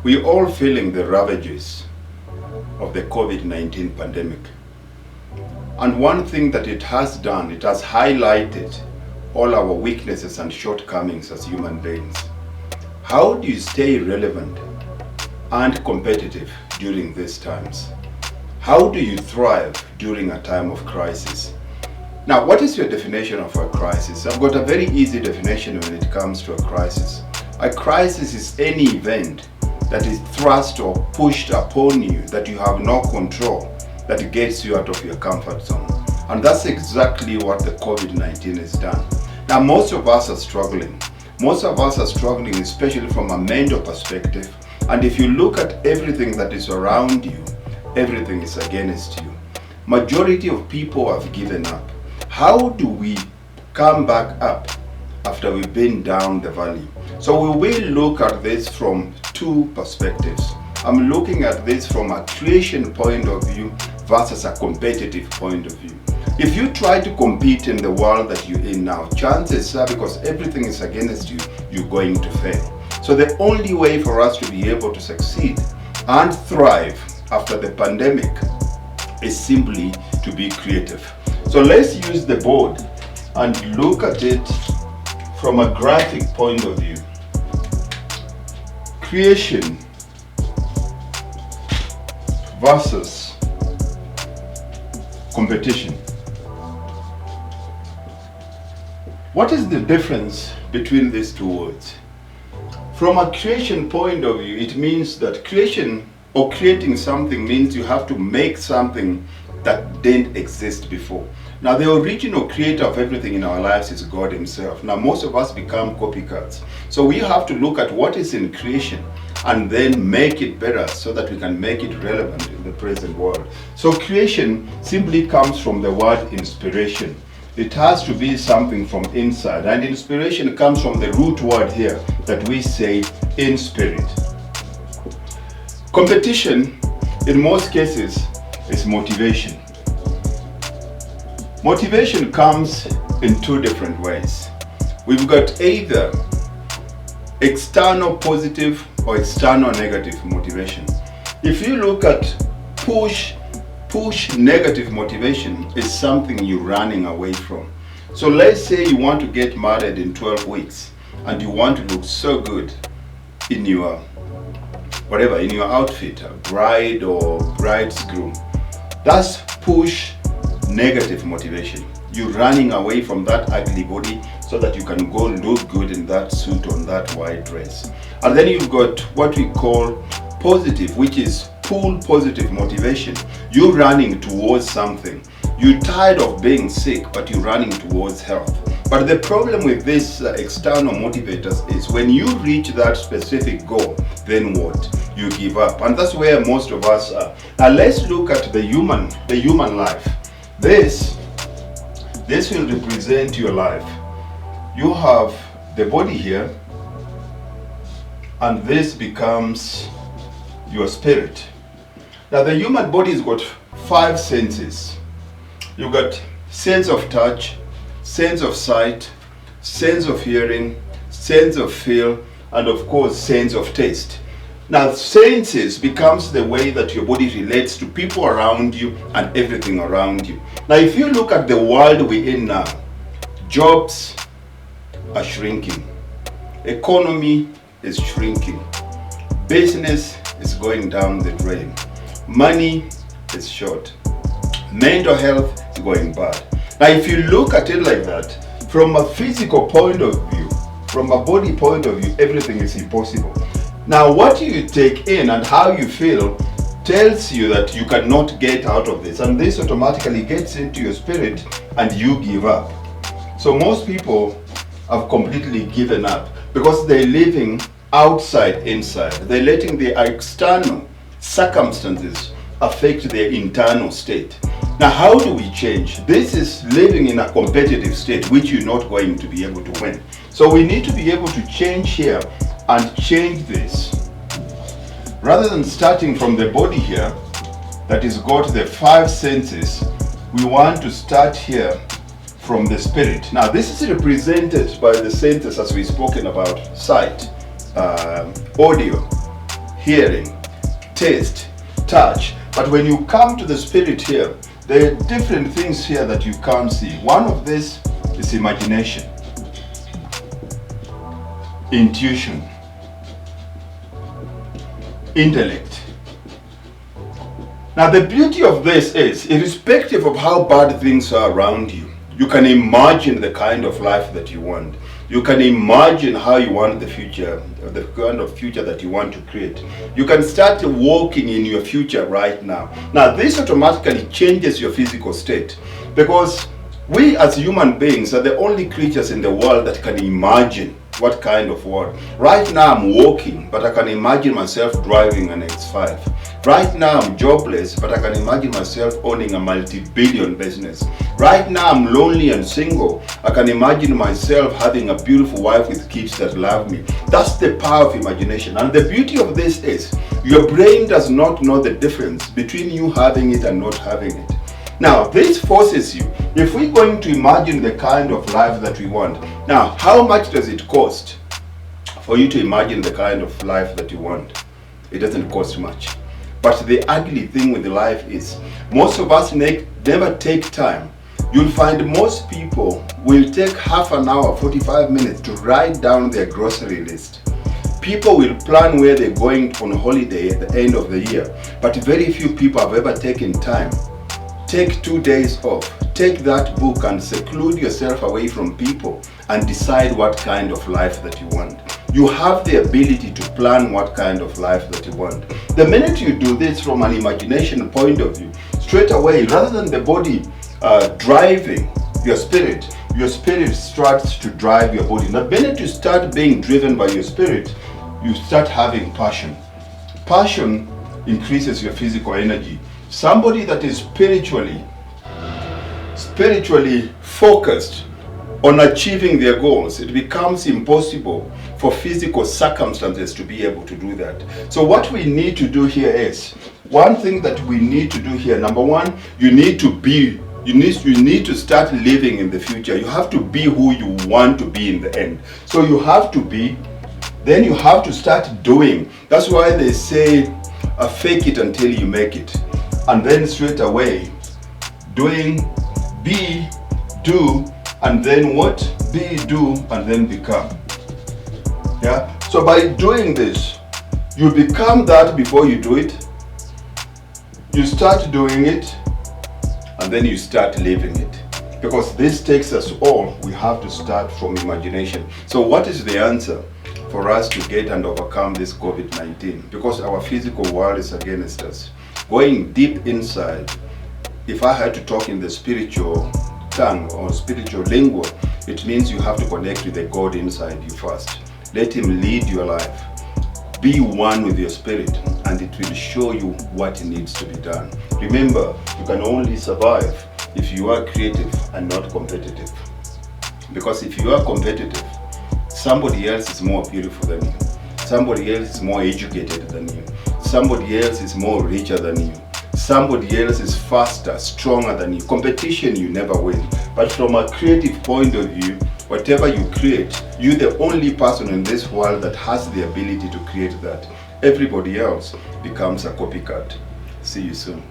We're all feeling the ravages of the COVID-19 pandemic. And one thing that it has done, it has highlighted all our weaknesses and shortcomings as human beings. How do you stay relevant and competitive during these times? How do you thrive during a time of crisis? Now, what is your definition of a crisis? I've got a very easy definition when it comes to a crisis. A crisis is any event that is thrust or pushed upon you that you have no control, that gets you out of your comfort zone. And that's exactly what the COVID-19 has done. Now, most of us are struggling. Most of us are struggling, especially from a mental perspective. And if you look at everything that is around you, everything is against you. Majority of people have given up. How do we come back up after we've been down the valley? So we will look at this from two perspectives. I'm looking at this from a creation point of view versus a competitive point of view. If you try to compete in the world that you're in now, chances are, because everything is against you, you're going to fail. So the only way for us to be able to succeed and thrive after the pandemic is simply to be creative. So let's use the board and look at it from a graphic point of view. Creation versus competition. What is the difference between these two words? From a creation point of view, it means that creation or creating something means you have to make something that didn't exist before. Now, the original creator of everything in our lives is God Himself. Now, most of us become copycats. So we have to look at what is in creation and then make it better so that we can make it relevant in the present world. So creation simply comes from the word inspiration. It has to be something from inside. And inspiration comes from the root word here that we say in spirit. Competition, in most cases, is motivation. Motivation comes in two different ways. We've got either external positive or external negative motivation. If you look at push negative motivation is something you're running away from. So let's say you want to get married in 12 weeks and you want to look so good in your whatever, in your outfit, a bride or bridegroom. That's push negative motivation. You're running away from that ugly body so that you can go look good in that suit on that white dress. And then you've got what we call positive, which is pull positive motivation. You're running towards something. You're tired of being sick, but you're running towards health. But the problem with these external motivators is when you reach that specific goal, then what? You give up. And that's where most of us are. Now let's look at the human life. This will represent your life. You have the body here, and this becomes your spirit. Now the human body's got 5 senses. You've got sense of touch, sense of sight, sense of hearing, sense of feel, and of course sense of taste. Now senses becomes the way that your body relates to people around you and everything around you. Now if you look at the world we're in now, jobs are shrinking, economy is shrinking, business is going down the drain, money is short, mental health is going bad. Now if you look at it like that, from a physical point of view, from a body point of view, everything is impossible. Now what you take in and how you feel tells you that you cannot get out of this, and this automatically gets into your spirit and you give up. So most people have completely given up because they're living outside inside. They're letting the external circumstances affect their internal state. Now how do we change? This is living in a competitive state which you're not going to be able to win. So we need to be able to change here and change this. Rather than starting from the body here that has got the 5 senses, we want to start here from the spirit. Now this is represented by the senses as we've spoken about: sight, audio, hearing, taste, touch. But when you come to the spirit here, there are different things here that you can't see. One of this is imagination, intuition, intellect. Now the beauty of this is, irrespective of how bad things are around you, you can imagine the kind of life that you want. You can imagine how you want the future, the kind of future that you want to create. You can start walking in your future right now. Now this automatically changes your physical state, because we as human beings are the only creatures in the world that can imagine what kind of world. Right now I'm walking, but I can imagine myself driving an X5. Right now I'm jobless, but I can imagine myself owning a multi-billion business. Right now I'm lonely and single. I can imagine myself having a beautiful wife with kids that love me. That's the power of imagination. And the beauty of this is, your brain does not know the difference between you having it and not having it. Now, this forces you, if we're going to imagine the kind of life that we want, now, how much does it cost for you to imagine the kind of life that you want? It doesn't cost much. But the ugly thing with life is, most of us never take time. You'll find most people will take half an hour, 45 minutes to write down their grocery list. People will plan where they're going on holiday at the end of the year, but very few people have ever taken time. Take 2 days off. Take that book and seclude yourself away from people and decide what kind of life that you want. You have the ability to plan what kind of life that you want. The minute you do this from an imagination point of view, straight away, rather than the body driving your spirit starts to drive your body. The minute you start being driven by your spirit, you start having passion. Passion increases your physical energy. Somebody that is spiritually focused on achieving their goals, it becomes impossible for physical circumstances to be able to do that. So what we need to do here is, one thing that we need to do here, number one, you need to start living in the future. You have to be who you want to be in the end. So you have to be, then you have to start doing. That's why they say, fake it until you make it. And then straight away, doing, be, do, and then what? Be, do, and then become. Yeah? So by doing this, you become that before you do it. You start doing it, and then you start living it. Because this takes us all, we have to start from imagination. So what is the answer for us to get and overcome this COVID-19? Because our physical world is against us. Going deep inside, if I had to talk in the spiritual tongue or spiritual lingua, it means you have to connect with the God inside you first. Let Him lead your life. Be one with your spirit, and it will show you what needs to be done. Remember, you can only survive if you are creative and not competitive. Because if you are competitive, somebody else is more beautiful than you. Somebody else is more educated than you. Somebody else is more richer than you. Somebody else is faster, stronger than you. Competition, you never win. But from a creative point of view, whatever you create, you're the only person in this world that has the ability to create that. Everybody else becomes a copycat. See you soon.